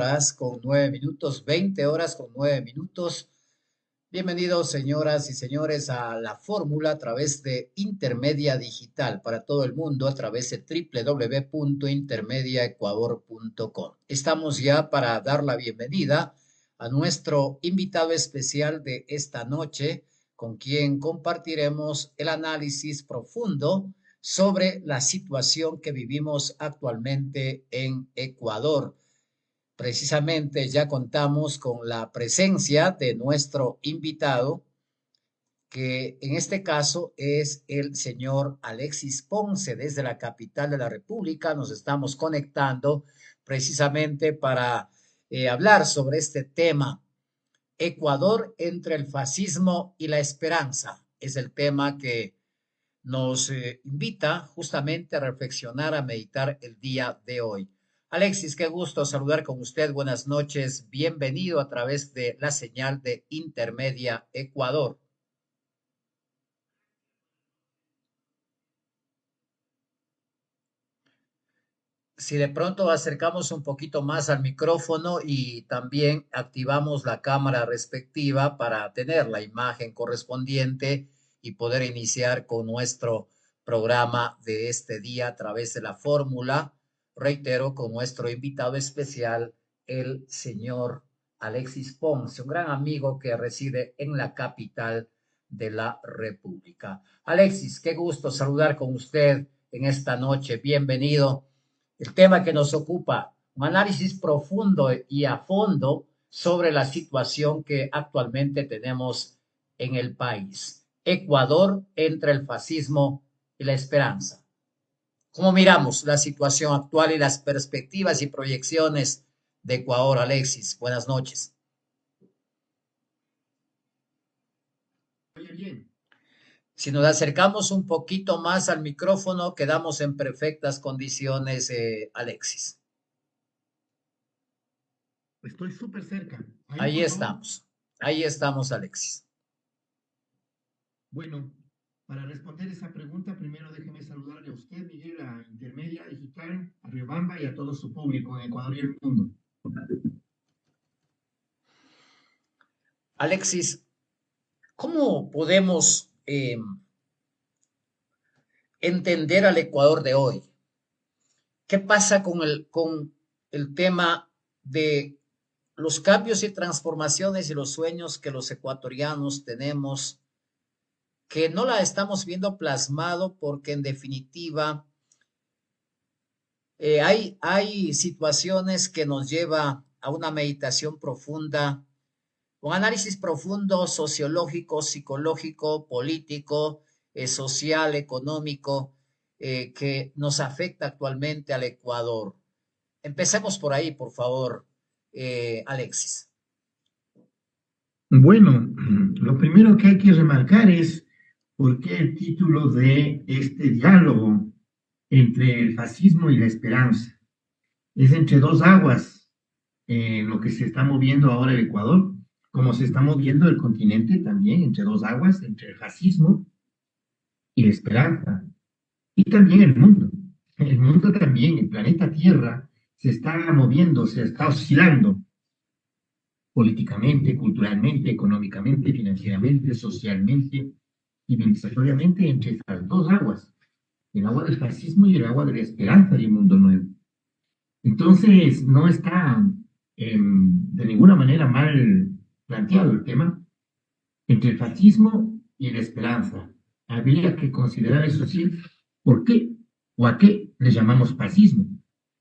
horas con 9 minutos, 20 horas con 9 minutos. Bienvenidos, señoras y señores, a la fórmula a través de Intermedia Digital para todo el mundo a través de www.intermediaecuador.com. Estamos ya para dar la bienvenida a nuestro invitado especial de esta noche, con quien compartiremos el análisis profundo sobre la situación que vivimos actualmente en Ecuador. Precisamente ya contamos con la presencia de nuestro invitado, que en este caso es el señor Alexis Ponce, desde la capital de la República. Nos estamos conectando precisamente para hablar sobre este tema. Ecuador entre el fascismo y la esperanza es el tema que nos invita justamente a reflexionar, a meditar el día de hoy. Alexis, qué gusto saludar con usted. Buenas noches. Bienvenido a través de la señal de Intermedia Ecuador. Si de pronto acercamos un poquito más al micrófono y también activamos la cámara respectiva para tener la imagen correspondiente y poder iniciar con nuestro programa de este día a través de la fórmula, reitero, con nuestro invitado especial, el señor Alexis Ponce, un gran amigo que reside en la capital de la República. Alexis, qué gusto saludar con usted en esta noche. Bienvenido. El tema que nos ocupa, un análisis profundo y a fondo sobre la situación que actualmente tenemos en el país. Ecuador entre el fascismo y la esperanza. ¿Cómo miramos la situación actual y las perspectivas y proyecciones de Ecuador, Alexis? Buenas noches. Oye, bien. Si nos acercamos un poquito más al micrófono, quedamos en perfectas condiciones, Alexis. Estoy súper cerca. Ahí, Ahí por favor. estamos. Ahí estamos, Alexis. Bueno, para responder esa pregunta, primero déjeme saludarle a usted, Miguel, a Intermedia Digital, a Riobamba y a todo su público en Ecuador y el mundo. Alexis, ¿cómo podemos entender al Ecuador de hoy? ¿Qué pasa con el tema de los cambios y transformaciones y los sueños que los ecuatorianos tenemos, que no la estamos viendo plasmado porque en definitiva hay situaciones que nos lleva a una meditación profunda, un análisis profundo sociológico, psicológico, político, social, económico, que nos afecta actualmente al Ecuador? Empecemos por ahí, por favor, Alexis. Bueno, lo primero que hay que remarcar es por qué el título de este diálogo entre el fascismo y la esperanza. Es entre dos aguas en lo que se está moviendo ahora el Ecuador, como se está moviendo el continente también, entre dos aguas, entre el fascismo y la esperanza. Y también el mundo. El mundo también, el planeta Tierra, se está moviendo, se está oscilando políticamente, culturalmente, económicamente, financieramente, socialmente y administrativamente entre estas dos aguas, el agua del fascismo y el agua de la esperanza de un mundo nuevo. Entonces, no está de ninguna manera mal planteado el tema entre el fascismo y la esperanza. Habría que considerar eso sí, ¿por qué o a qué le llamamos fascismo?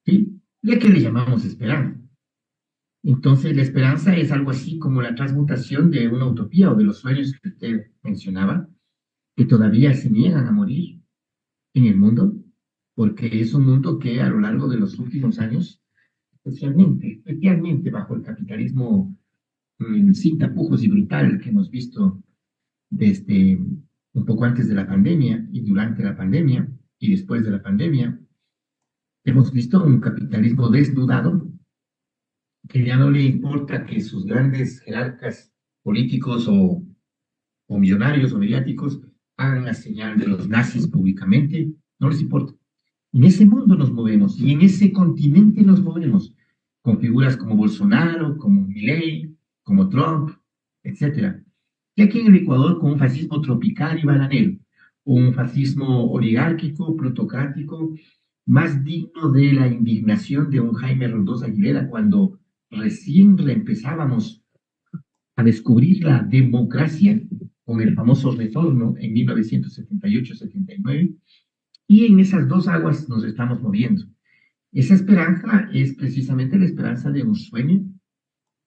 ¿Sí? ¿Y a qué le llamamos esperanza? Entonces, la esperanza es algo así como la transmutación de una utopía o de los sueños que usted mencionaba, que todavía se niegan a morir en el mundo, porque es un mundo que a lo largo de los últimos años, especialmente bajo el capitalismo sin tapujos y brutal que hemos visto desde un poco antes de la pandemia y durante la pandemia y después de la pandemia, hemos visto un capitalismo desnudado que ya no le importa que sus grandes jerarcas políticos o millonarios o mediáticos hagan la señal de los nazis públicamente, no les importa. En ese mundo nos movemos y en ese continente nos movemos, con figuras como Bolsonaro, como Milei, como Trump, etcétera. Y aquí en el Ecuador con un fascismo tropical y bananero, un fascismo oligárquico, plutocrático, más digno de la indignación de un Jaime Rodós Aguilera cuando recién empezábamos a descubrir la democracia con el famoso retorno en 1978-79, y en esas dos aguas nos estamos moviendo. Esa esperanza es precisamente la esperanza de un sueño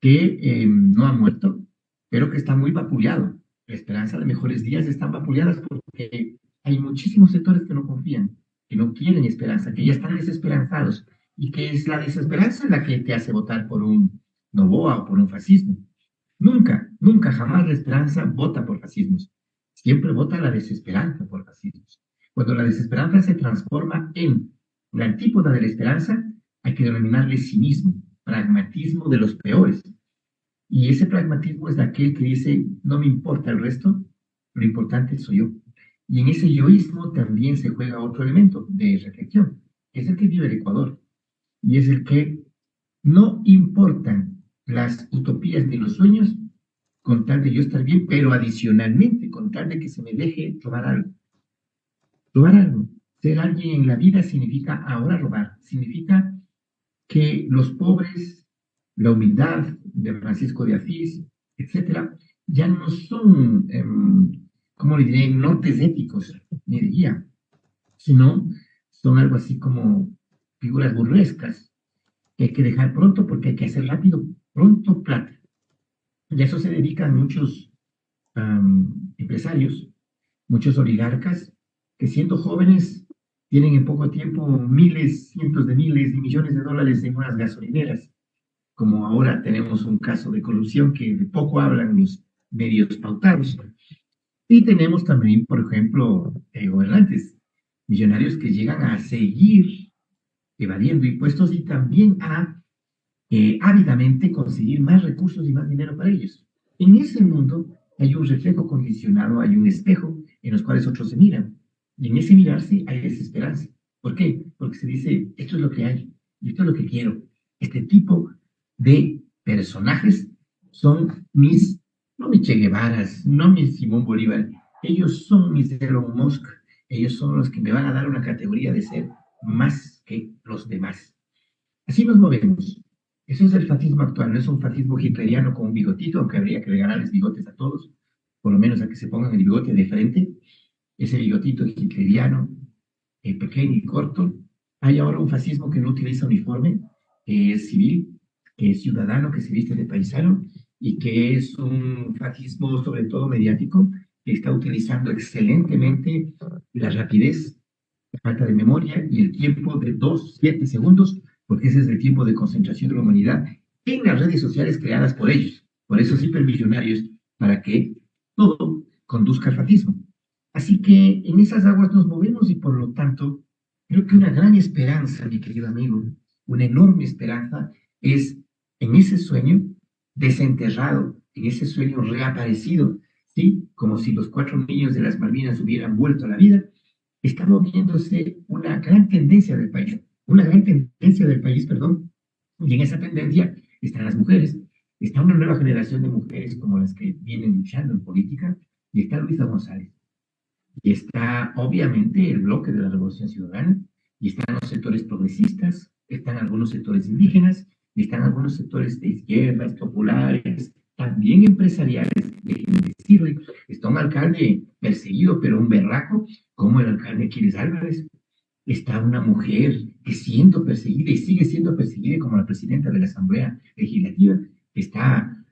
que no ha muerto, pero que está muy vapuleado. La esperanza de mejores días están vapuleadas porque hay muchísimos sectores que no confían, que no quieren esperanza, que ya están desesperanzados, y que es la desesperanza la que te hace votar por un Noboa o por un fascismo. Nunca, nunca, jamás la esperanza vota por fascismos. Siempre vota la desesperanza por fascismos. Cuando la desesperanza se transforma en la antípoda de la esperanza, hay que denominarle cinismo, pragmatismo de los peores. Y ese pragmatismo es de aquel que dice, no me importa el resto, lo importante soy yo. Y en ese yoísmo también se juega otro elemento de reflexión, que es el que vive el Ecuador, y es el que no importan las utopías ni los sueños con tal de yo estar bien, pero adicionalmente con tal de que se me deje robar algo. Robar algo. Ser alguien en la vida significa ahora robar, significa que los pobres, la humildad de Francisco de Asís, etcétera, ya no son, ¿cómo le diré?, nortes éticos ni de guía, sino son algo así como figuras burlescas que hay que dejar pronto porque hay que hacer rápido, pronto plata. Y a eso se dedican muchos empresarios, muchos oligarcas, que siendo jóvenes tienen en poco tiempo miles, cientos de miles y millones de dólares en unas gasolineras, como ahora tenemos un caso de corrupción que de poco hablan los medios pautados. Y tenemos también, por ejemplo, gobernantes millonarios que llegan a seguir evadiendo impuestos y también a ávidamente conseguir más recursos y más dinero para ellos. En ese mundo hay un reflejo condicionado, hay un espejo en los cuales otros se miran. Y en ese mirarse hay desesperanza. ¿Por qué? Porque se dice, esto es lo que hay, y esto es lo que quiero. Este tipo de personajes son mis, no mis Che Guevaras, no mis Simón Bolívar, ellos son mis Elon Musk, ellos son los que me van a dar una categoría de ser más que los demás. Así nos movemos. Eso es el fascismo actual, no es un fascismo hitleriano con un bigotito, aunque habría que regalarles bigotes a todos, por lo menos a que se pongan el bigote de frente, ese bigotito hitleriano, pequeño y corto. Hay ahora un fascismo que no utiliza uniforme, que es civil, que es ciudadano, que se viste de paisano, y que es un fascismo sobre todo mediático, que está utilizando excelentemente la rapidez, la falta de memoria y el tiempo de 2, 7 segundos, porque ese es el tiempo de concentración de la humanidad en las redes sociales creadas por ellos, por esos hipermillonarios, para que todo conduzca al fascismo. Así que en esas aguas nos movemos y por lo tanto, creo que una gran esperanza, mi querido amigo, una enorme esperanza es en ese sueño desenterrado, en ese sueño reaparecido, ¿sí? Como si los 4 niños de las Malvinas hubieran vuelto a la vida, está moviéndose una gran tendencia del país, perdón, y en esa tendencia están las mujeres, está una nueva generación de mujeres como las que vienen luchando en política, y está Luisa González. Y está, obviamente, el bloque de la Revolución Ciudadana, y están los sectores progresistas, están algunos sectores indígenas, y están algunos sectores de izquierdas, populares, también empresariales, déjenme decirle. Está un alcalde perseguido, pero un berraco, como el alcalde Aquiles Álvarez. Está una mujer que siendo perseguida y sigue siendo perseguida como la presidenta de la Asamblea Legislativa, que está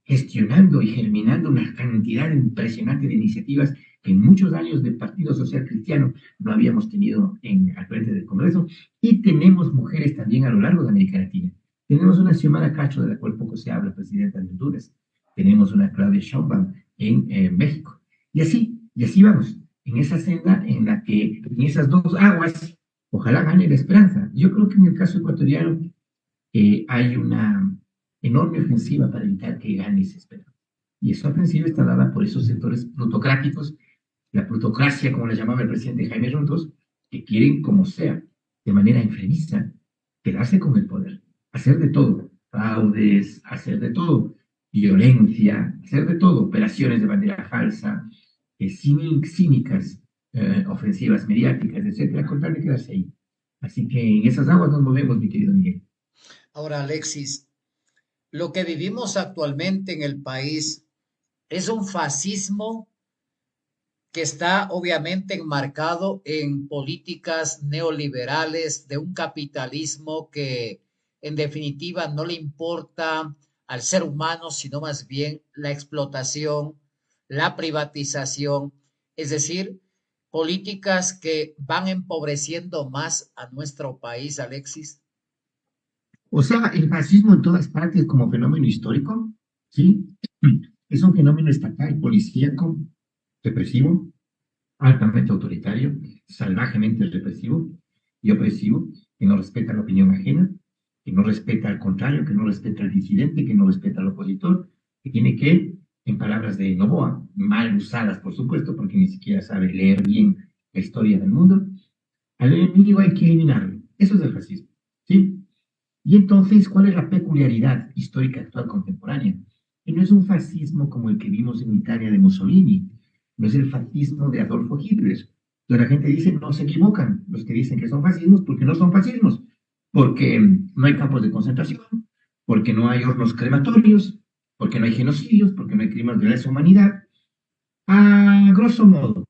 gestionando y germinando una cantidad impresionante de iniciativas que en muchos años del Partido Social Cristiano no habíamos tenido al frente del Congreso. Y tenemos mujeres también a lo largo de América Latina. Tenemos una Xiomara Cacho, de la cual poco se habla, presidenta de Honduras. Tenemos una Claudia Sheinbaum en México. Y así vamos, en esa senda en la que, en esas dos aguas, ojalá gane la esperanza. Yo creo que en el caso ecuatoriano hay una enorme ofensiva para evitar que gane esa esperanza. Y esa ofensiva está dada por esos sectores plutocráticos, la plutocracia, como la llamaba el presidente Jaime Rondos, que quieren, como sea, de manera enfermiza, quedarse con el poder. hacer de todo, fraudes, hacer de todo, violencia, hacer de todo, operaciones de bandera falsa, cínicas, ofensivas mediáticas, etcétera, con tal de quedarse ahí. Así que en esas aguas nos movemos, mi querido Miguel. Ahora, Alexis, lo que vivimos actualmente en el país es un fascismo que está obviamente enmarcado en políticas neoliberales de un capitalismo que en definitiva no le importa al ser humano, sino más bien la explotación, la privatización, es decir, políticas que van empobreciendo más a nuestro país, Alexis. O sea, el fascismo en todas partes como fenómeno histórico, ¿sí? Es un fenómeno estatal, policíaco, represivo, altamente autoritario, salvajemente represivo y opresivo, que no respeta la opinión ajena, que no respeta al contrario, que no respeta al disidente, que no respeta al opositor, que tiene que, en palabras de Novoa, mal usadas por supuesto, porque ni siquiera sabe leer bien la historia del mundo, al enemigo hay que eliminarlo. Eso es el fascismo, ¿sí? Y entonces, ¿cuál es la peculiaridad histórica actual contemporánea? Que no es un fascismo como el que vimos en Italia de Mussolini, no es el fascismo de Adolfo Hitler. Entonces la gente dice, no se equivocan los que dicen que son fascismos, porque no son fascismos, porque no hay campos de concentración, porque no hay hornos crematorios, porque no hay genocidios, porque no hay crímenes de lesa humanidad. A grosso modo,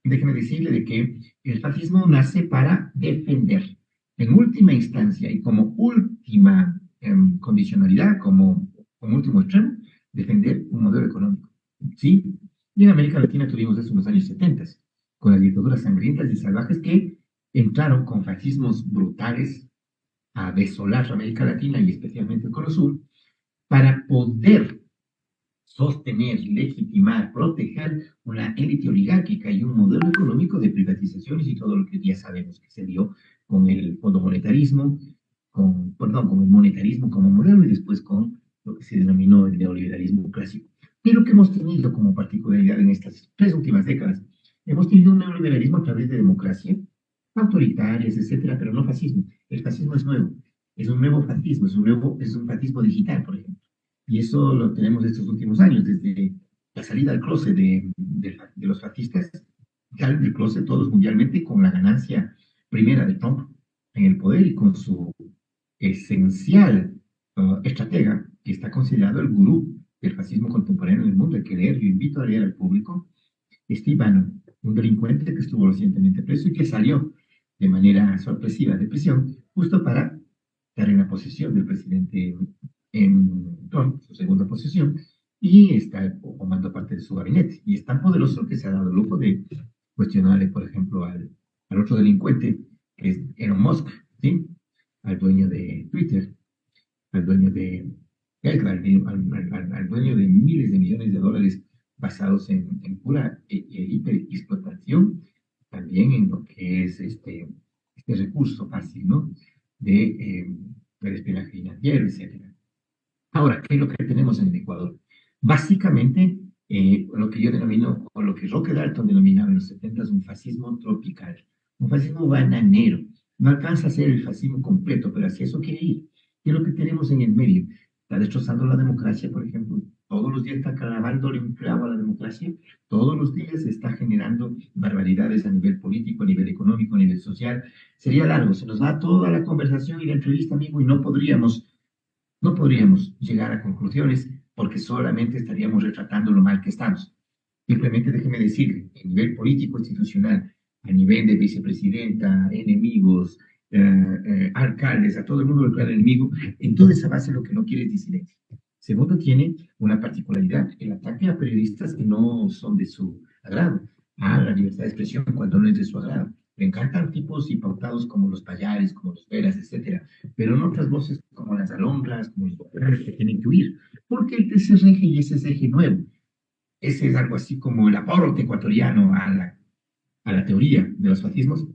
déjeme decirle de que el fascismo nace para defender, en última instancia y como última condicionalidad, como último extremo, defender un modelo económico. ¿Sí? Y en América Latina tuvimos eso en los años 70, con las dictaduras sangrientas y salvajes que entraron con fascismos brutales a desolar América Latina y especialmente el Cono Sur, para poder sostener, legitimar, proteger una élite oligárquica y un modelo económico de privatizaciones y todo lo que ya sabemos que se dio con el fondo monetarismo, con el monetarismo como modelo y después con lo que se denominó el neoliberalismo clásico. Pero que hemos tenido como particularidad en estas 3 últimas décadas, hemos tenido un neoliberalismo a través de democracia, autoritarias, etcétera, pero no fascismo. El fascismo es nuevo, es un nuevo fascismo, es un fascismo digital, por ejemplo. Y eso lo tenemos estos últimos años, desde la salida al closet de los fascistas, salen del closet todos mundialmente con la ganancia primera de Trump en el poder y con su esencial estratega, que está considerado el gurú del fascismo contemporáneo en el mundo. Hay que leer, yo invito a leer al público, Steve Bannon, un delincuente que estuvo recientemente preso y que salió de manera sorpresiva de prisión, justo para estar en la posesión del presidente Trump, su segunda posesión, y está formando parte de su gabinete. Y es tan poderoso que se ha dado el lujo de cuestionarle, por ejemplo, al otro delincuente, que es Elon Musk, ¿sí? Al dueño de Twitter, al dueño de Tesla, al dueño de miles de millones de dólares basados en pura hiperexplotación, también en lo que es este recurso fácil, ¿no? De, del espionaje financiero, etcétera. Ahora, ¿qué es lo que tenemos en el Ecuador? Básicamente, lo que yo denomino, o lo que Roque Dalton denominaba en los 70, un fascismo tropical, un fascismo bananero. No alcanza a ser el fascismo completo, pero hacia eso quiere ir. ¿Qué es lo que tenemos en el medio? Está destrozando la democracia, por ejemplo. Todos los días está clavándole un clavo a la democracia. Todos los días está generando barbaridades a nivel político, a nivel económico, a nivel social. Sería largo, se nos va toda la conversación y la entrevista, amigo, y no podríamos llegar a conclusiones porque solamente estaríamos retratando lo mal que estamos. Simplemente déjeme decirle, a nivel político institucional, a nivel de vicepresidenta, enemigos, alcaldes, a todo el mundo del plan enemigo, en toda esa base lo que no quiere es disidencia. Segundo, tiene una particularidad, el ataque a periodistas que no son de su agrado, a la libertad de expresión cuando no es de su agrado. Le encantan tipos y pautados como los Payares, como los Veras, etcétera, pero en otras voces como las alondras, como los populares que tienen que huir, porque ese es eje y ese es eje nuevo. Ese es algo así como el aporte ecuatoriano a la teoría de los fascismos,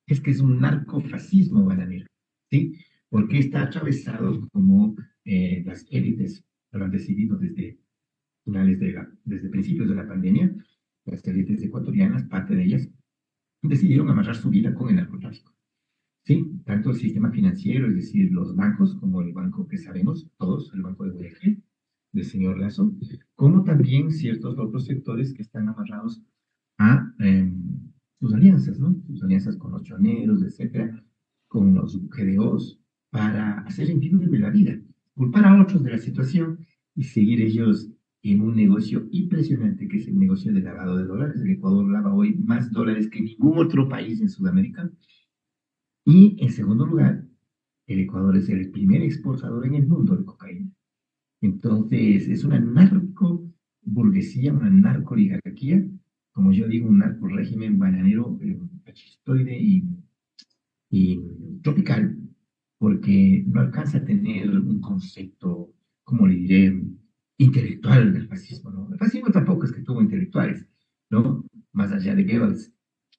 es que es un narcofascismo bananero, ¿sí? Porque está atravesado como las élites lo han decidido desde principios de la pandemia, las élites ecuatorianas, parte de ellas, decidieron amarrar su vida con el narcotráfico. ¿sí? Tanto el sistema financiero, es decir, los bancos, como el banco que sabemos todos, el Banco de Guayaquil, del señor Lazo, como también ciertos otros sectores que están amarrados a sus alianzas, ¿no? Sus alianzas con los choneros, etcétera, con los GDOs, para hacer entiendes de la vida, culpar a otros de la situación y seguir ellos en un negocio impresionante que es el negocio del lavado de dólares. El Ecuador lava hoy más dólares que ningún otro país en Sudamérica. Y en segundo lugar, el Ecuador es el primer exportador en el mundo de cocaína. Entonces, es una narco burguesía, una narco oligarquía, como yo digo, un narco régimen bananero, fascistoide y tropical, porque no alcanza a tener un concepto, como le diré, intelectual del fascismo, ¿no? El fascismo tampoco es que tuvo intelectuales, ¿no? Más allá de Goebbels,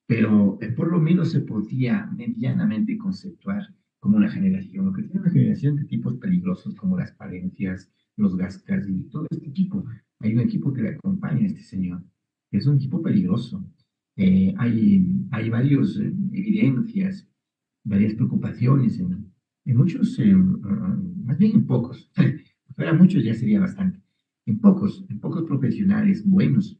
pero por lo menos se podía medianamente conceptuar como una generación, lo que tiene una generación de tipos peligrosos como las Palencias, los Gascas y todo este equipo. Hay un equipo que le acompaña a este señor, que es un equipo peligroso. Hay varias evidencias, varias preocupaciones en muchos, más bien en pocos, fuera muchos ya sería bastante, en pocos profesionales buenos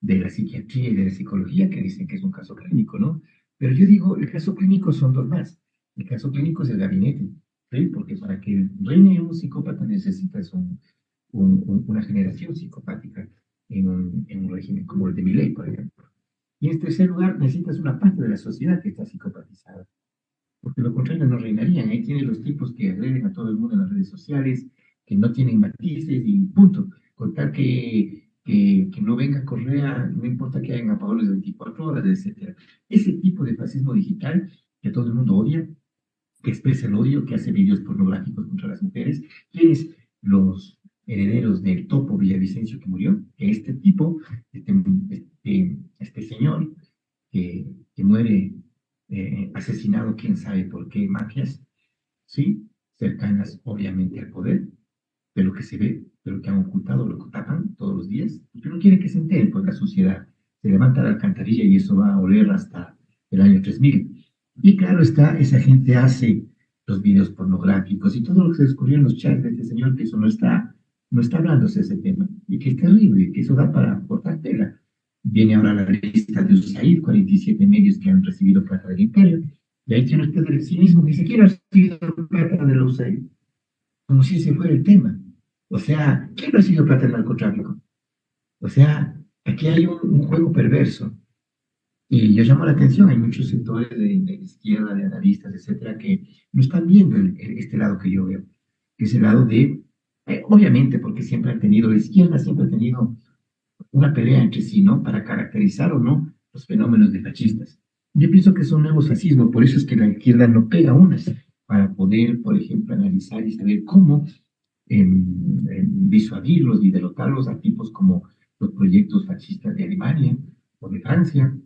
de la psiquiatría y de la psicología que dicen que es un caso clínico, ¿no? Pero yo digo, el caso clínico son dos más. El caso clínico es el gabinete, ¿sí? Porque para que reine un psicópata necesitas una generación psicopática en un régimen como el de Milei, por ejemplo. Y en tercer lugar, necesitas una parte de la sociedad que está psicopatizada, porque lo contrario no reinarían. Ahí tienes los tipos que agreden a todo el mundo en las redes sociales, que no tienen matices y punto. Contar que no venga Correa, no importa que hayan apagones de 24 horas, etcétera. Ese tipo de fascismo digital que todo el mundo odia, que expresa el odio, que hace videos pornográficos contra las mujeres, ¿quiénes? Los herederos del Topo Villavicencio que murió, que este tipo, este señor que muere asesinado, quién sabe por qué, mafias, sí, cercanas obviamente al poder, de lo que se ve, de lo que han ocultado, lo que tapan todos los días, porque no quiere que se entere, pues la sociedad se levanta la alcantarilla y eso va a oler hasta el año 3000. Y claro está, esa gente hace los videos pornográficos y todo lo que se descubrió en los chats de este señor, que eso no está hablándose de ese tema, y que es terrible, que eso da para cortar tela. Viene ahora la lista de USAID, 47 medios que han recibido plata del imperio, y ahí tiene usted el cinismo que siquiera ha recibido plata de la USAID, como si ese fuera el tema. O sea, ¿quién no ha sido plata del narcotráfico? O sea, aquí hay un juego perverso. Y yo llamo la atención, hay muchos sectores de izquierda, de analistas, etcétera, que no están viendo este lado que yo veo, que es el lado de, obviamente, porque siempre han tenido, la izquierda siempre ha tenido una pelea entre sí, ¿no? Para caracterizar o no los fenómenos de fascistas. Yo pienso que son nuevos fascismos, por eso es que la izquierda no pega unas, para poder, por ejemplo, analizar y saber cómo disuadirlos y derrotarlos a tipos como los proyectos fascistas de Alemania o de Francia,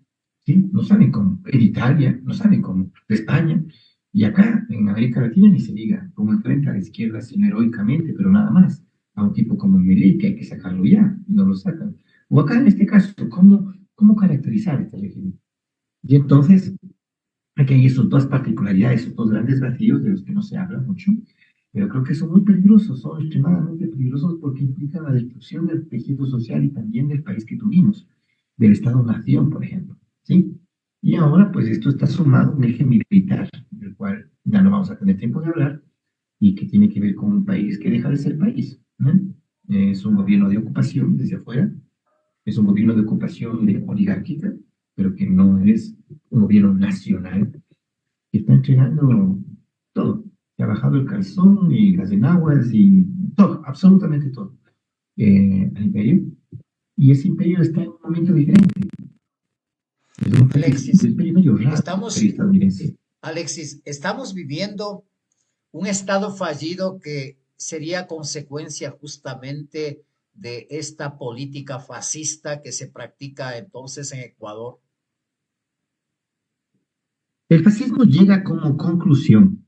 ¿sí? No saben cómo, en Italia, no saben cómo, de España, y acá en América Latina ni se diga, cómo enfrenta a la izquierda sin heroicamente, pero nada más, a un tipo como Milei, que hay que sacarlo ya, y no lo sacan. O acá en este caso, ¿cómo caracterizar este régimen? Y entonces, aquí hay esos dos particularidades, esos dos grandes vacíos de los que no se habla mucho, pero creo que son muy peligrosos, son extremadamente peligrosos porque implican la destrucción del tejido social y también del país que tuvimos, del Estado-Nación, por ejemplo, ¿sí? Y ahora, pues esto está sumado a un eje militar, del cual ya no vamos a tener tiempo de hablar, y que tiene que ver con un país que deja de ser país, ¿no? Es un gobierno de ocupación desde afuera, es un gobierno de ocupación de oligárquica, pero que no es un gobierno nacional, que está entregando todo. Se ha bajado el calzón y las enaguas y todo, absolutamente todo, al imperio. Y ese imperio está en un momento diferente. Es un Alexis, imperio medio raro, el estamos, imperio estadounidense. Alexis, estamos viviendo un estado fallido que sería consecuencia justamente de esta política fascista que se practica entonces en Ecuador. El fascismo llega como conclusión,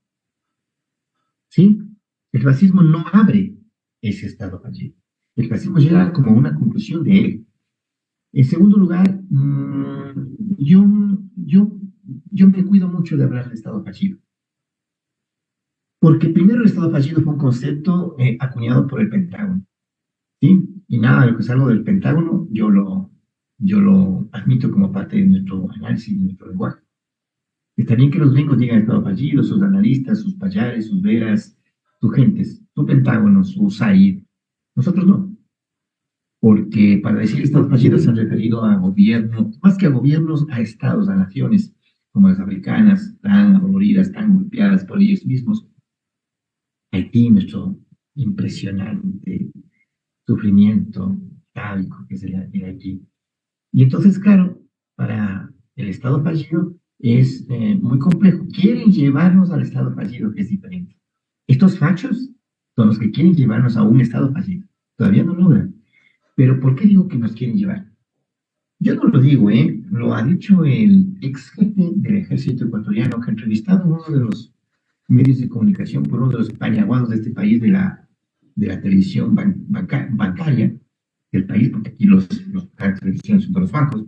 ¿sí? El fascismo no abre ese estado fallido. El fascismo llega como una conclusión de él. En segundo lugar, yo yo me cuido mucho de hablar de Estado fallido. Porque primero el Estado fallido fue un concepto acuñado por el Pentágono, ¿sí? Y nada, lo que salgo del Pentágono, yo lo admito como parte de nuestro análisis, de nuestro lenguaje. Está bien que los gringos digan Estado fallido, sus analistas, sus payares, sus veras, sus gentes, su Pentágono, su SAID. Nosotros no, porque para decir Estados fallidos se han referido a gobiernos, más que a gobiernos, a estados, a naciones, como las africanas, tan adoloridas, tan golpeadas por ellos mismos. Haití, nuestro impresionante sufrimiento tábico que es el Haití. Y entonces, claro, para el Estado fallido es muy complejo. Quieren llevarnos al Estado fallido, que es diferente. Estos fachos son los que quieren llevarnos a un Estado fallido. Todavía no logran. Pero ¿por qué digo que nos quieren llevar? Yo no lo digo, ¿eh? Lo ha dicho el ex jefe del ejército ecuatoriano que entrevistado en uno de los medios de comunicación por uno de los pañaguados de este país de la televisión bancaria del país, porque aquí los canales de televisión son de los bancos,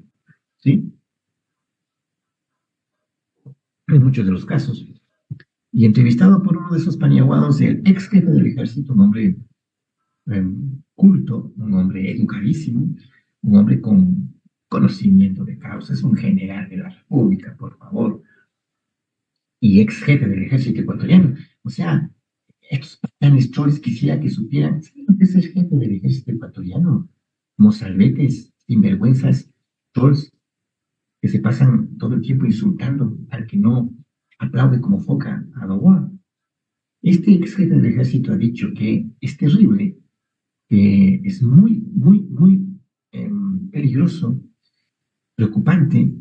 ¿sí? En muchos de los casos. Y entrevistado por uno de esos pañaguados, el ex jefe del ejército, un hombre culto, un hombre educadísimo, un hombre con conocimiento de causa, es un general de la República, por favor, y ex jefe del ejército ecuatoriano. O sea, estos patanes troles quisiera que supieran, ¿saben lo que es el jefe del ejército ecuatoriano? Mozalbetes, sinvergüenzas, trolls, que se pasan todo el tiempo insultando al que no aplaude como foca a Novoa. Este ex jefe del ejército ha dicho que es terrible, que es muy, muy, muy peligroso, preocupante,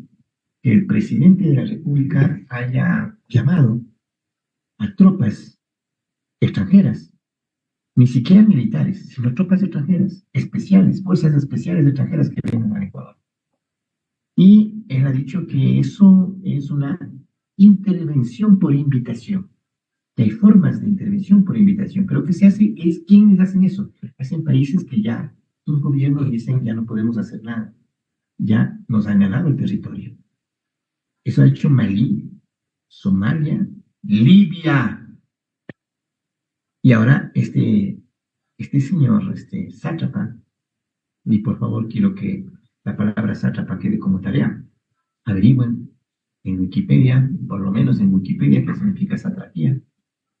que el presidente de la República haya llamado a tropas extranjeras, ni siquiera militares, sino tropas extranjeras, especiales, fuerzas especiales extranjeras que vienen a Ecuador. Y él ha dicho que eso es una intervención por invitación, que hay formas de intervención por invitación, pero que se hace, es quienes hacen eso. Hacen países que ya sus gobiernos dicen ya no podemos hacer nada, ya nos han ganado el territorio. Eso ha hecho Malí, Somalia, Libia. Y ahora este señor, este sátrapa, y por favor quiero que la palabra sátrapa quede como tarea, averigüen en Wikipedia, por lo menos en Wikipedia, qué significa satrapía,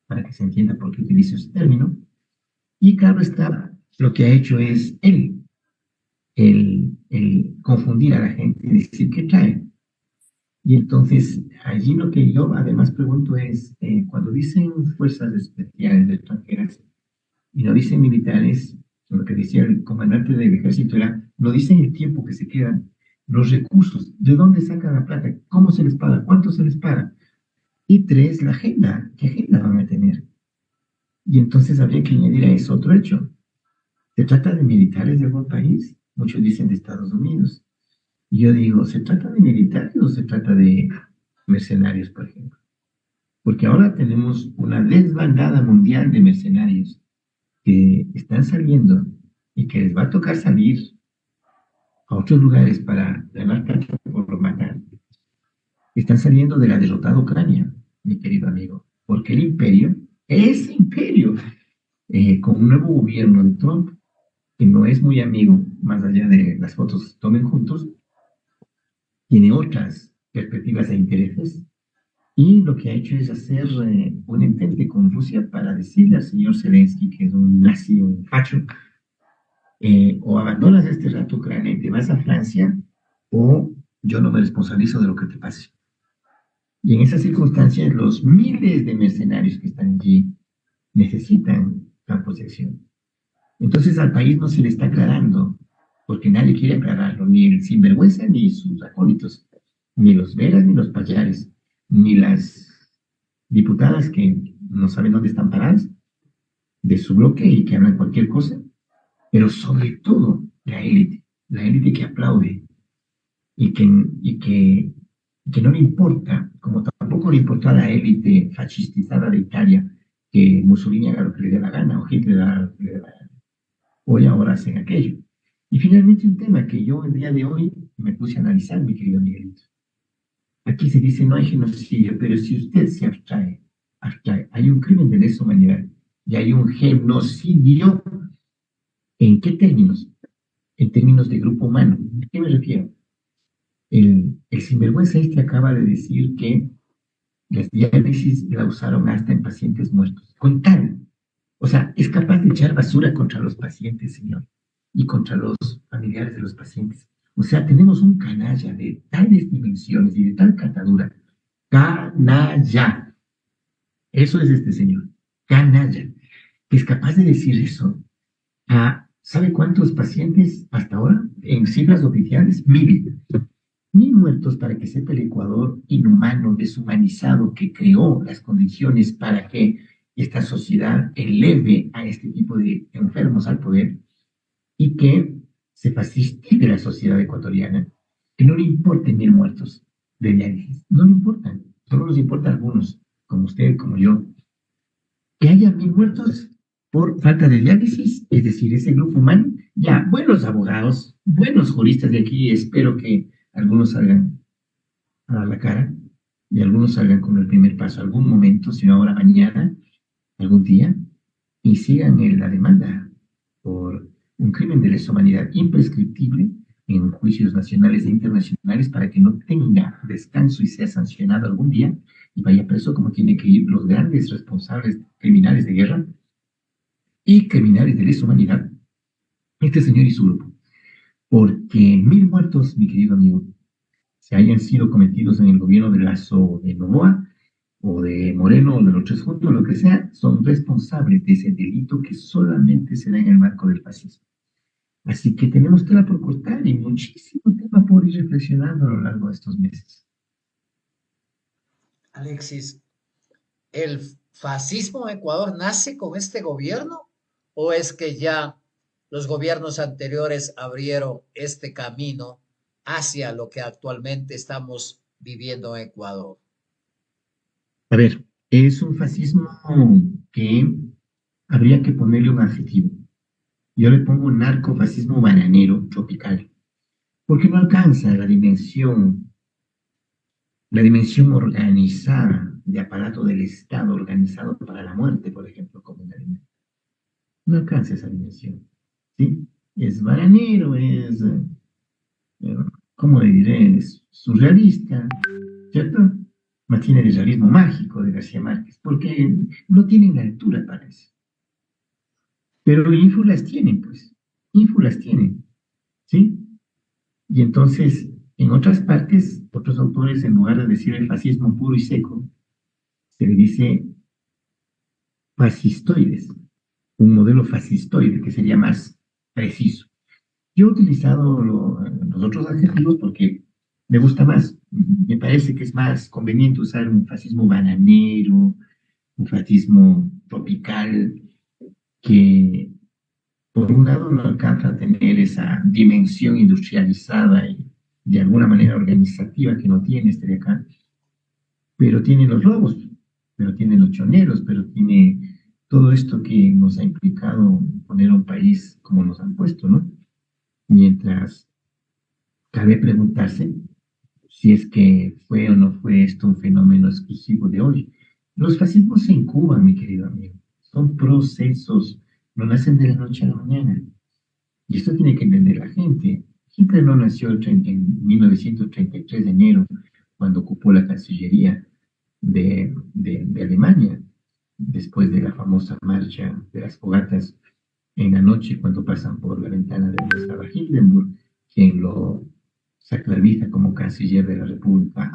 para que se entienda por qué utilizo ese término. Y claro está, lo que ha hecho es el confundir a la gente y decir qué trae. Y entonces, allí lo que yo además pregunto es, cuando dicen fuerzas especiales extranjeras y no dicen militares, lo que decía el comandante del ejército era, no dicen el tiempo que se quedan, los recursos, de dónde sacan la plata, cómo se les paga, cuánto se les paga. Y tres, la agenda, qué agenda van a tener. Y entonces habría que añadir a eso otro hecho. ¿Se trata de militares de algún país? Muchos dicen de Estados Unidos. Y yo digo, ¿se trata de militares o se trata de mercenarios, por ejemplo? Porque ahora tenemos una desbandada mundial de mercenarios que están saliendo y que les va a tocar salir a otros lugares para ganar plata por matar. Están saliendo de la derrotada Ucrania, mi querido amigo, porque el imperio, ese imperio, con un nuevo gobierno de Trump, que no es muy amigo, más allá de las fotos que tomen juntos, tiene otras perspectivas e intereses, y lo que ha hecho es hacer un entente con Rusia para decirle al señor Zelensky, que es un nazi, un facho, o abandonas este rato Ucrania y te vas a Francia, o yo no me responsabilizo de lo que te pase. Y en esas circunstancias, los miles de mercenarios que están allí necesitan campos de acción. Entonces al país no se le está aclarando, porque nadie quiere aclararlo, ni el sinvergüenza ni sus acólitos, ni los veras ni los payares, ni las diputadas que no saben dónde están paradas de su bloque y que hablan cualquier cosa, pero sobre todo la élite que aplaude y que no le importa, como tampoco le importó a la élite fascistizada de Italia, que Mussolini haga lo que le dé la gana, o Hitler haga lo que le dé la gana. Hoy ahora hacen aquello. Y finalmente un tema que yo el día de hoy me puse a analizar, mi querido Miguelito. Aquí se dice no hay genocidio, pero si usted se abstrae, hay un crimen de lesa humanidad y hay un genocidio, ¿en qué términos? En términos de grupo humano. ¿A qué me refiero? El sinvergüenza este acaba de decir que las diálisis la usaron hasta en pacientes muertos. Con tal, o sea, es capaz de echar basura contra los pacientes, señor, y contra los familiares de los pacientes. O sea, tenemos un canalla de tales dimensiones y de tal catadura. Canalla. Eso es este señor. Canalla. Que es capaz de decir eso. ¿Sabe cuántos pacientes hasta ahora? En cifras oficiales, 1.000 muertos para que sepa el Ecuador inhumano, deshumanizado, que creó las condiciones para que esta sociedad eleve a este tipo de enfermos al poder y que se fastidige la sociedad ecuatoriana, que no le importen 1.000 muertos de diálisis, no le importan, solo les importa a algunos, como usted, como yo, que haya 1.000 muertos por falta de diálisis, es decir, ese grupo humano, ya, buenos abogados, buenos juristas de aquí, espero que algunos salgan a dar la cara y algunos salgan con el primer paso algún momento, si no ahora, mañana, algún día, y sigan en la demanda por un crimen de lesa humanidad imprescriptible en juicios nacionales e internacionales para que no tenga descanso y sea sancionado algún día y vaya preso como tiene que ir los grandes responsables criminales de guerra y criminales de lesa humanidad, este señor y su grupo. Porque 1.000 muertos, mi querido amigo, se hayan sido cometidos en el gobierno de Lazo de Novoa, o de Moreno, o de los tres juntos, lo que sea, son responsables de ese delito que solamente se da en el marco del fascismo. Así que tenemos tela por cortar y muchísimo tema por ir reflexionando a lo largo de estos meses. Alexis, ¿el fascismo en Ecuador nace con este gobierno o es que ya los gobiernos anteriores abrieron este camino hacia lo que actualmente estamos viviendo en Ecuador? A ver, es un fascismo que habría que ponerle un adjetivo. Yo le pongo narcofascismo bananero tropical, porque no alcanza la dimensión organizada de aparato del Estado organizado para la muerte, por ejemplo, como en Alemania. No alcanza esa dimensión, ¿sí? Es bananero, eh, ¿cómo le diré? Es surrealista, ¿cierto? Mantiene el realismo mágico de García Márquez, porque no tienen la altura para eso. Pero ínfulas tienen, pues, ínfulas tienen, ¿sí? Y entonces, en otras partes, otros autores, en lugar de decir el fascismo puro y seco, se le dice fascistoides, un modelo fascistoide que sería más preciso. Yo he utilizado los otros adjetivos porque me gusta más, me parece que es más conveniente usar un fascismo bananero, un fascismo tropical, que por un lado no alcanza a tener esa dimensión industrializada y de alguna manera organizativa que no tiene este de acá, pero tiene los lobos, pero tiene los choneros, pero tiene todo esto que nos ha implicado poner a un país como nos han puesto, ¿no? Mientras cabe preguntarse si es que fue o no fue esto un fenómeno exclusivo de hoy. Los fascismos se incuban, mi querido amigo. Son procesos, no nacen de la noche a la mañana. Y esto tiene que entender la gente. Hitler no nació en 1933 de enero, cuando ocupó la Cancillería de Alemania, después de la famosa marcha de las fogatas en la noche, cuando pasan por la ventana de donde estaba Hindenburg, quien lo sacraliza como canciller de la República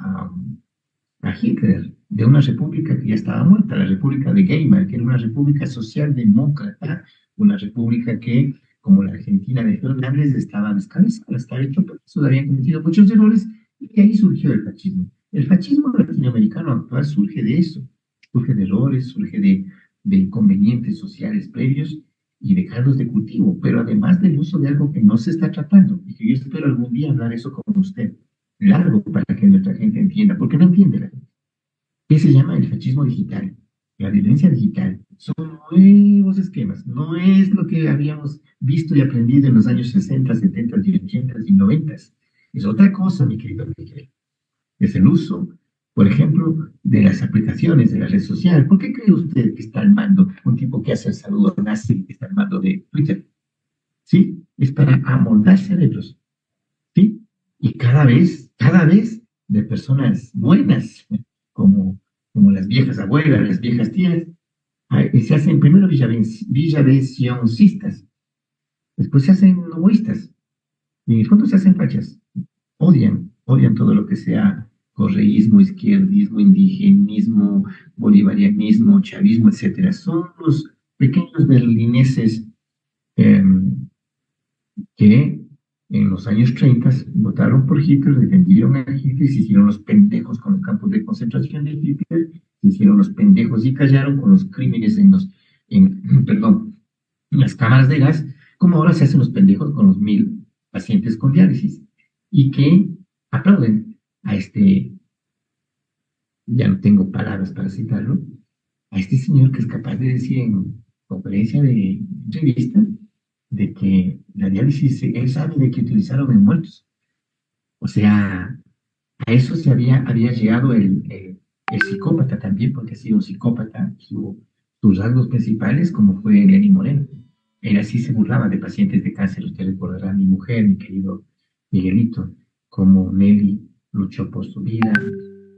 a Hitler, de una república que ya estaba muerta, la República de Weimar, que era una república socialdemócrata, una república que, como la Argentina de Fernández, estaba descabezada, estaba hecho pedazos, habían cometido muchos errores, y ahí surgió el fascismo. El fascismo latinoamericano actual surge de eso, surge de errores, surge de inconvenientes sociales previos y de caldos de cultivo, pero además del uso de algo que no se está tratando, y que yo espero algún día hablar eso con usted, largo para que nuestra gente entienda, porque no entiende la gente. ¿Qué se llama el fascismo digital? La violencia digital. Son nuevos esquemas. No es lo que habíamos visto y aprendido en los años 60, 70, y 80 y 90. Es otra cosa, mi querido Miguel. es el uso, por ejemplo, de las aplicaciones de la red social. ¿Por qué cree usted que está al mando un tipo que hace el saludo nazi, que está al mando de Twitter? ¿Sí? Es para amoldar cerebros, ¿sí? Y cada vez de personas buenas, como, como las viejas abuelas, las viejas tías, se hacen primero villavicencistas, después se hacen novoístas, y en el fondo se hacen fachas. Odian todo lo que sea correísmo, izquierdismo, indigenismo, bolivarianismo, chavismo, etcétera. Son los pequeños berlineses eh, que en los años 30 votaron por Hitler, defendieron a Hitler, se hicieron los pendejos con los campos de concentración de Hitler, se hicieron los pendejos y callaron con los crímenes perdón, en las cámaras de gas, como ahora se hacen los pendejos con los 1000 pacientes con diálisis, y que aplauden a este, ya no tengo palabras para citarlo, a este señor que es capaz de decir en conferencia de entrevista de que la diálisis, él sabe de que utilizaron en muertos. O sea, a eso había llegado el psicópata también, porque ha sido un psicópata, sus rasgos principales, como fue Lenín Moreno. Él así se burlaba de pacientes de cáncer. Usted recordará a mi mujer, mi querido Miguelito, como Nelly luchó por su vida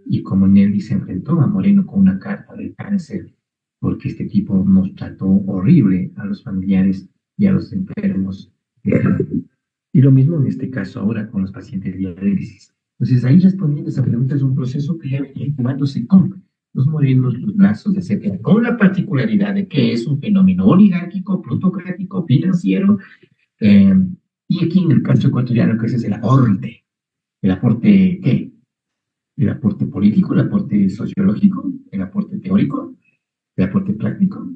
y como Nelly se enfrentó a Moreno con una carta del cáncer, porque este tipo nos trató horrible a los familiares y a los enfermos. Y lo mismo en este caso ahora con los pacientes de diálisis. Entonces, ahí respondiendo a esa pregunta es un proceso que ya venía incumándose con los morenos, los brazos, etcétera, con la particularidad de que es un fenómeno oligárquico, plutocrático, financiero, eh, y aquí en el caso ecuatoriano, que ese es el aporte, ¿qué? El aporte político, el aporte sociológico, el aporte teórico, el aporte práctico,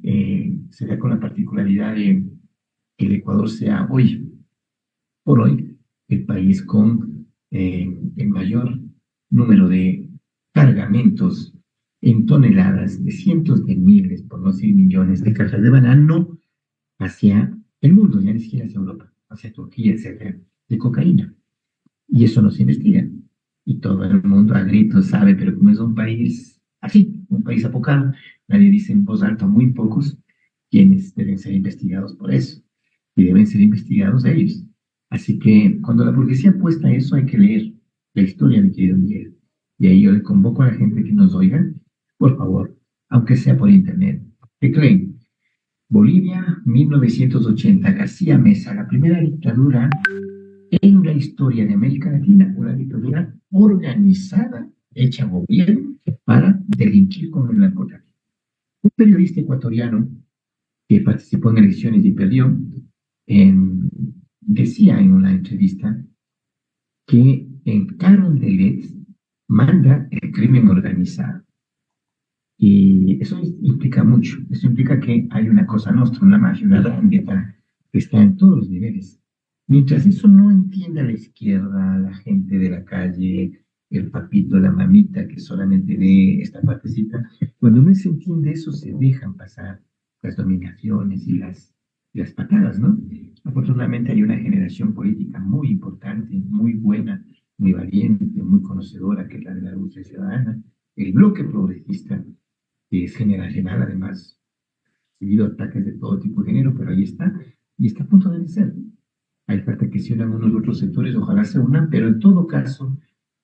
se da con la particularidad de que el Ecuador sea hoy por hoy el país con el mayor número de cargamentos en toneladas de cientos de miles, por no decir millones, de cajas de banano hacia el mundo, ya ni siquiera hacia Europa, hacia Turquía, etcétera, de cocaína. Y eso no se investiga. Y todo el mundo a gritos sabe, pero como es un país así, un país apocado, nadie dice en voz alta, muy pocos, quienes deben ser investigados por eso. Y deben ser investigados ellos. Así que cuando la burguesía apuesta a eso, hay que leer la historia, mi querido Miguel. Y ahí yo le convoco a la gente que nos oiga, por favor, aunque sea por internet, que creen. Bolivia, 1980, García Mesa, la primera dictadura en la historia de América Latina, una dictadura organizada, hecha gobierno, para delinquir con el narcotráfico. Un periodista ecuatoriano que participó en elecciones y perdió, decía en una entrevista que en Carondelet manda el crimen organizado. Y eso implica mucho. Eso implica que hay una cosa nuestra, una mafia, una drangheta que está en todos los niveles. Mientras eso no entienda la izquierda, la gente de la calle, el papito, la mamita que solamente ve esta partecita, cuando no se entiende eso, se dejan pasar las dominaciones y las patadas, ¿no? Afortunadamente hay una generación política muy importante, muy buena, muy valiente, muy conocedora, que es la de la lucha ciudadana, el bloque progresista, que es generacional, además, recibido ataques de todo tipo de género, pero ahí está, y está a punto de vencer. Hay falta que se unan unos otros sectores, ojalá se unan, pero en todo caso,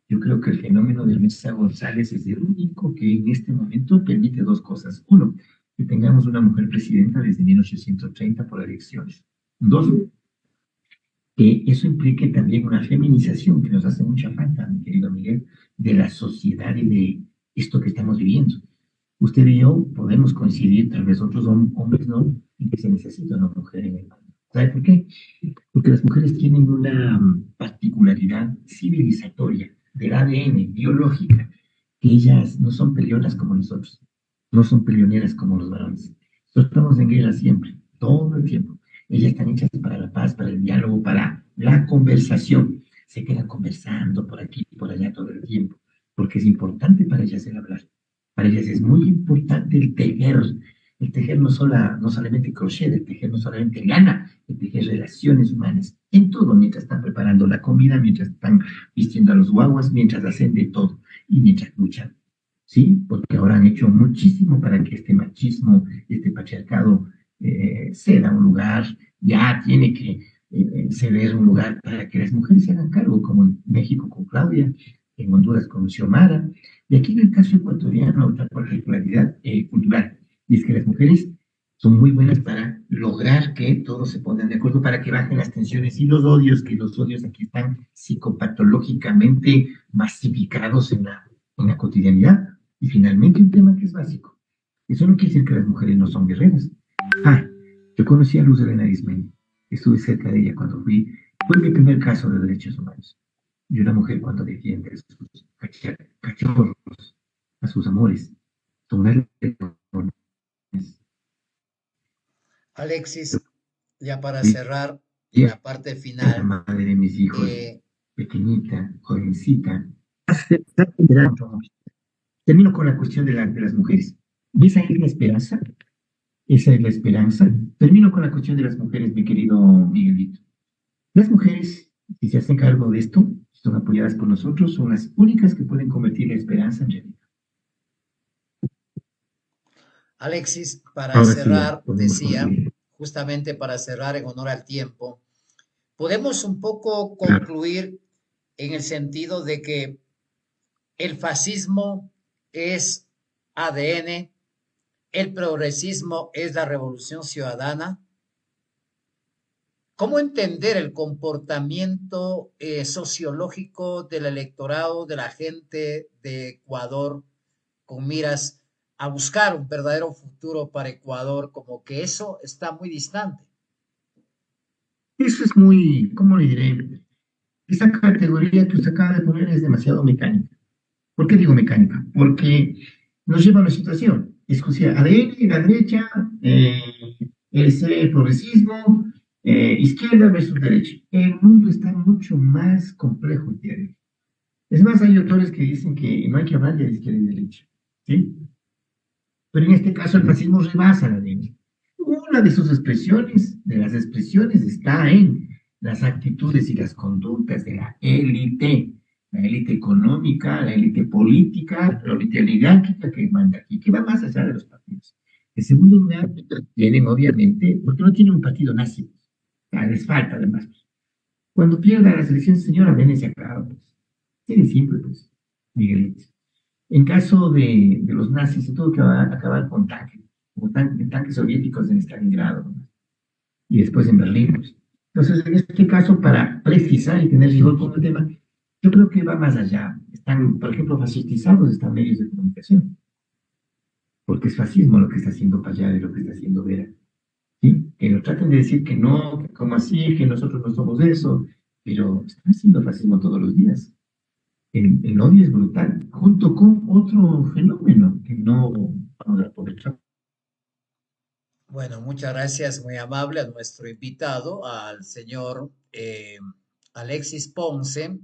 yo creo que el fenómeno de Mesa González es el único que en este momento permite dos cosas. Uno, que tengamos una mujer presidenta desde 1830 por elecciones. Dos, que eso implique también una feminización que nos hace mucha falta, mi querido Miguel, de la sociedad y de esto que estamos viviendo. Usted y yo podemos coincidir, tal vez otros hombres no, en que se necesita una mujer en el mundo. ¿Sabe por qué? Porque las mujeres tienen una particularidad civilizatoria del ADN biológica, que ellas no son peleonas como nosotros, no son peleoneras como los varones. Nosotros estamos en guerra siempre, todo el tiempo. Ellas están hechas para la paz, para el diálogo, para la conversación. Se quedan conversando por aquí y por allá todo el tiempo, porque es importante para ellas el hablar. Para ellas es muy importante el tejer El tejer no solamente crochet, el tejer no solamente lana, el tejer relaciones humanas, en todo, mientras están preparando la comida, mientras están vistiendo a los guaguas, mientras hacen de todo y mientras luchan. ¿Sí? Porque ahora han hecho muchísimo para que este machismo, este patriarcado ceda un lugar, ya tiene que ceder un lugar para que las mujeres se hagan cargo, como en México con Claudia, en Honduras con Xiomara, y aquí en el caso ecuatoriano, otra particularidad cultural, y es que las mujeres son muy buenas para lograr que todos se pongan de acuerdo, para que bajen las tensiones y los odios, que los odios aquí están psicopatológicamente masificados en la cotidianidad. Y finalmente un tema que es básico. Eso no quiere decir que las mujeres no son guerreras. Ah, yo conocí a Luz Elena Arizmendi. Estuve cerca de ella cuando fue mi primer caso de derechos humanos. Y una mujer cuando defiende a sus cachorros, a sus amores, son unas leonas. Alexis, ya para cerrar en Ella la parte es la final, madre de mis hijos, eh, pequeñita, jovencita. Termino con la cuestión de las mujeres. ¿Y esa es la esperanza? Esa es la esperanza. Termino con la cuestión de las mujeres, mi querido Miguelito. Las mujeres, si se hacen cargo de esto, son apoyadas por nosotros, son las únicas que pueden convertir la esperanza en realidad. Alexis, para Ahora sí, ya cerrar, podemos decía, concluir. justamente para cerrar en honor al tiempo, podemos un poco Claro. concluir en el sentido de que el fascismo es ADN, el progresismo es la revolución ciudadana. ¿Cómo entender el comportamiento sociológico del electorado, de la gente de Ecuador, con miras a buscar un verdadero futuro para Ecuador? Como que eso está muy distante. Eso es muy, ¿cómo le diré? Esa categoría que usted acaba de poner es demasiado mecánica. ¿Por qué digo mecánica? Porque nos lleva a una situación. Discusión ADN, la derecha, es progresismo, izquierda versus derecha. El mundo está mucho más complejo el día de hoy. Es más, hay autores que dicen que no hay que hablar de izquierda y derecha. ¿Sí? Pero en este caso el fascismo rebasa la derecha. Una de sus expresiones, de las expresiones, está en las actitudes y las conductas de la élite económica, la élite política, la élite oligárquica que manda aquí, que va más allá de los partidos. En segundo lugar, tienen obviamente, porque no tienen un partido nazi, les falta además. Cuando pierda las elecciones, señora, ven se acaba, pues. Tiene siempre, pues, Miguelito. En caso de los nazis, se tuvo que acabar con tanques, como tanques soviéticos en Stalingrado, ¿no? Y después en Berlín, pues. Entonces, en este caso, para precisar y tener rigor con el tema, yo creo que va más allá. Están, por ejemplo, fascistizados están medios de comunicación, porque es fascismo lo que está haciendo Payá y lo que está haciendo Vera. ¿Sí? Que lo traten de decir que no, que como así, que nosotros no somos eso, pero están haciendo fascismo todos los días. El odio es brutal, junto con otro fenómeno que no vamos a poder tratar. Bueno, muchas gracias, muy amable a nuestro invitado, al señor Alexis Ponce,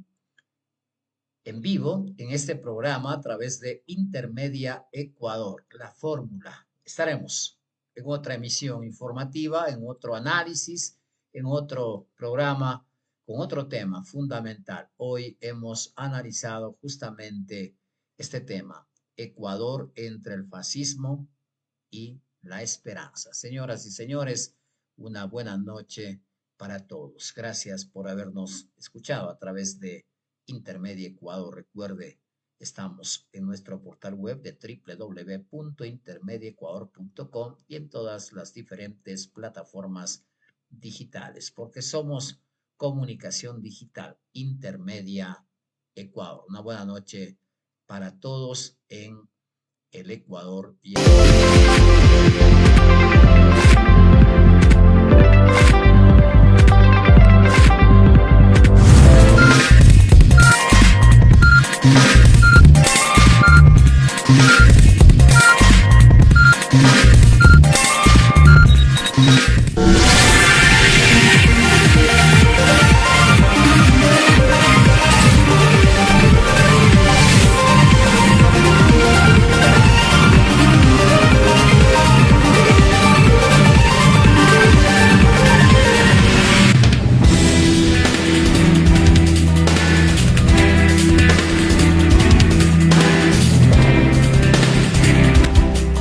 en vivo en este programa a través de Intermedia Ecuador, la fórmula. Estaremos en otra emisión informativa, en otro análisis, en otro programa con otro tema fundamental. Hoy hemos analizado justamente este tema, Ecuador entre el fascismo y la esperanza. Señoras y señores, una buena noche para todos. Gracias por habernos escuchado a través de Intermedia Ecuador. Recuerde, estamos en nuestro portal web de www.intermediaecuador.com y en todas las diferentes plataformas digitales, porque somos comunicación digital Intermedia Ecuador. Una buena noche para todos en el Ecuador y el